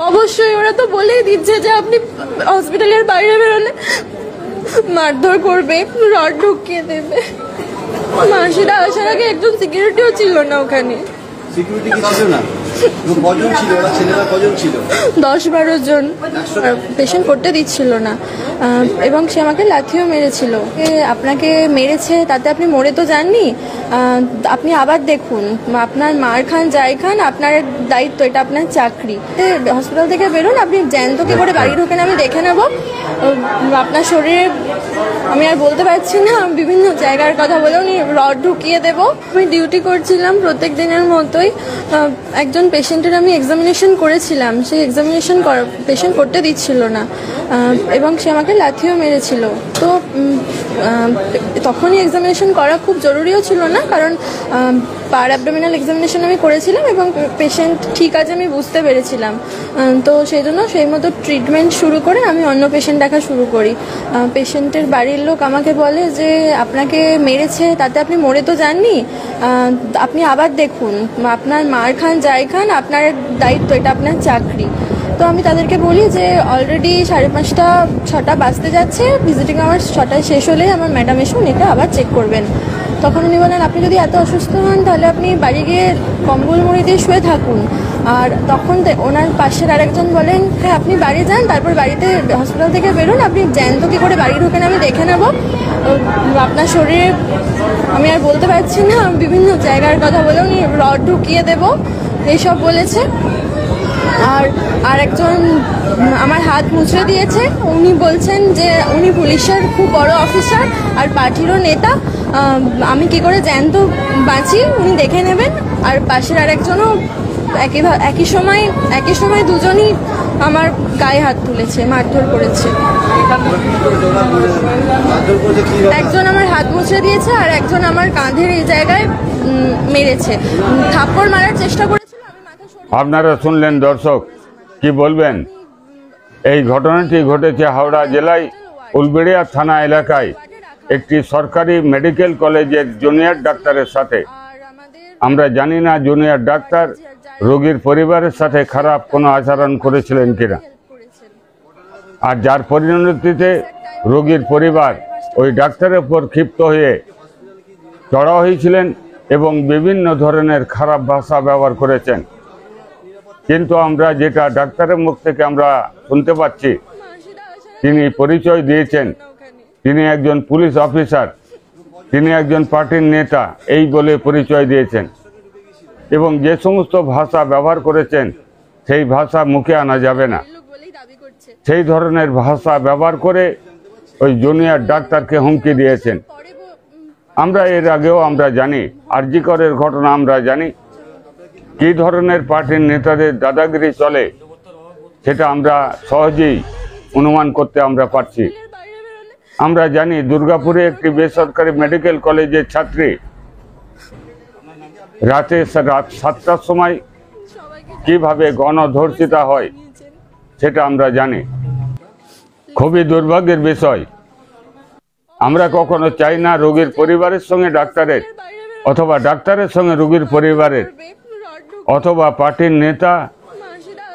অবশ্যই ওরা তো বলেই দিচ্ছে যে আপনি হসপিটালের বাইরে বেরোলে মারধর করবে, রড ঢুকিয়ে দেবে। মাসিরা আসার আগে একজন সিকিউরিটিও ছিল না ওখানে। সিকিউরিটি কি ছিল না? কজন ছিল? ওরা ছেলেরা কজন ছিল? 10-12 জন। পেশেন্ট করতে দিচ্ছিল না এবং সে আমাকে লাথিও মেরেছিল। আপনাকে মেরেছে তাতে আপনি মরে তো যাননি, আপনি আবার দেখুন, আপনার মার খান যাই খান আপনার দায়িত্ব, এটা আপনার চাকরি। হসপিটাল থেকে বেরোন, আপনি জ্যান্ত কি করে বাড়ি ঢোকেন আমি দেখে নেব। আপনার শরীরে আমি আর বলতে পারছি না, বিভিন্ন জায়গার কথা বলে উনি রড ঢুকিয়ে দেবো। আমি ডিউটি করছিলাম প্রত্যেক দিনের মতোই। একজন পেশেন্টের আমি এক্সামিনেশন করেছিলাম, সেই এক্সামিনেশন পেশেন্ট করতে দিচ্ছিল না এবং সে আমাকে লাথিও মেরেছিল। তো তখনই এক্সামিনেশন করা খুব জরুরিও ছিল না, কারণ পার অ্যাবডোমিনাল এক্সামিনেশন আমি করেছিলাম এবং পেশেন্ট ঠিক আছে আমি বুঝতে পেরেছিলাম। তো সেই জন্য সেই মতো ট্রিটমেন্ট শুরু করে আমি অন্য পেশেন্ট দেখা শুরু করি। পেশেন্টের বাড়ির লোক আমাকে বলে যে আপনাকে মেরেছে তাতে আপনি মরে তো যাননি, আপনি আবার দেখুন, আপনার মার খান যাই খান আপনার দায়িত্ব, এটা আপনার চাকরি। তো আমি তাদেরকে বলি যে অলরেডি 5:30-6টা বাজতে যাচ্ছে, ভিজিটিং আওয়ার্স 6টায় শেষ হলে আমার ম্যাডাম এসে উনিটা আবার চেক করবেন। তখন উনি বলেন আপনি যদি এত অসুস্থ হন তাহলে আপনি বাড়ি গিয়ে কম্বল মুড়ি দিয়ে শুয়ে থাকুন। আর তখন ওনার পাশের আরেকজন বলেন হ্যাঁ আপনি বাড়ি যান, তারপর বাড়িতে হসপিটাল থেকে বেরোন, আপনি জ্যান্ত কি করে বাড়ি ঢোকেন আমি দেখে নেব। আপনার শরীরে আমি আর বলতে পারছি না, বিভিন্ন জায়গার কথা বলে উনি রড ঢুকিয়ে দেবো এইসব বলেছে। আর একজন আমার হাত মুছড়ে দিয়েছে, উনি বলছেন যে উনি পুলিশের খুব বড় অফিসার আর পার্টিরও নেতা, আমি কি করে জ্যান্ত বাঁচি উনি দেখে নেবেন। আর পাশের আরেকজনও একই সময় দুজনই আমার গায়ে হাত তুলেছে, মারধর করেছে। একজন আমার হাত মুছড়ে দিয়েছে আর একজন আমার কাঁধের এই জায়গায় মেরেছে, থাপ্পড় মারার চেষ্টা করেছিল। আপনারা শুনলেন দর্শক, কি বলবেন? এই ঘটনাটি ঘটেছে হাওড়া জেলায় উলবেড়িয়া থানা এলাকায় একটি সরকারি মেডিকেল কলেজের জুনিয়র ডাক্তারের সাথে। আমরা জানি না জুনিয়র ডাক্তার রোগীর পরিবারের সাথে খারাপ কোনো আচরণ করেছিলেন কিনা, আর যার পরিণতিতে রোগীর পরিবার ওই ডাক্তারের উপর ক্ষিপ্ত হয়ে চড়াও হয়েছিলেন এবং বিভিন্ন ধরনের খারাপ ভাষা ব্যবহার করেছেন। কিন্তু আমরা যেটা ডাক্তারের মুখ থেকে আমরা শুনতে পাচ্ছি, তিনি পরিচয় দিয়েছেন তিনি একজন পুলিশ অফিসার, তিনি একজন পার্টির নেতা, এই বলে পরিচয় দিয়েছেন এবং যে সমস্ত ভাষা ব্যবহার করেছেন সেই ভাষা মুখে আনা যাবে না। সেই ধরনের ভাষা ব্যবহার করে ওই জুনিয়র ডাক্তারকে হুমকি দিয়েছেন। আমরা এর আগেও আমরা জানি, আরজি করের ঘটনা আমরা জানি, কী ধরনের পার্টির নেতাদের দাদাগিরি চলে সেটা আমরা সহজেই অনুমান করতে আমরা পারছি। আমরা জানি দুর্গাপুরে একটি বেসরকারি মেডিকেল কলেজের ছাত্রী রাত 7টার সময় কিভাবে গণধর্ষিতা হয় সেটা আমরা জানি। খুবই দুর্ভাগ্যের বিষয়। আমরা কখনো চাই না রোগীর পরিবারের সঙ্গে ডাক্তারের, অথবা ডাক্তারের সঙ্গে রোগীর পরিবারের, অথবা পার্টির নেতা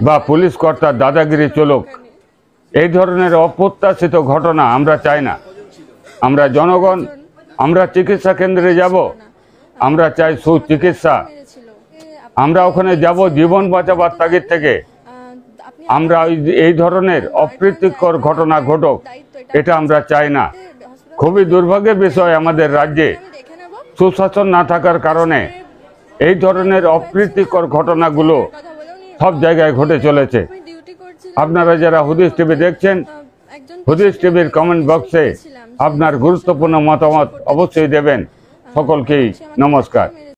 বা পুলিশ কর্তার দাদাগিরি চলুক। এই ধরনের অপ্রত্যাশিত ঘটনা আমরা চাই না। আমরা জনগণ, আমরা চিকিৎসা কেন্দ্রে যাব, আমরা চাই সুচিকিৎসা, আমরা ওখানে যাব জীবন বাঁচাবার তাগিদ থেকে। আমরা এই ধরনের অপ্রীতিকর ঘটনা ঘটুক এটা আমরা চাই না। খুবই দুর্ভাগ্যের বিষয়, আমাদের রাজ্যে সুশাসন না থাকার কারণে এই ধরনের অপ্রীতিকর ঘটনাগুলো সব জায়গায় ঘটে চলেছে। আপনারা যারা হুদিস টিভি দেখছেন, হুদিস টিভির কমেন্ট বক্সে আপনার গুরুত্বপূর্ণ মতামত অবশ্যই দেবেন। সকলকেই নমস্কার।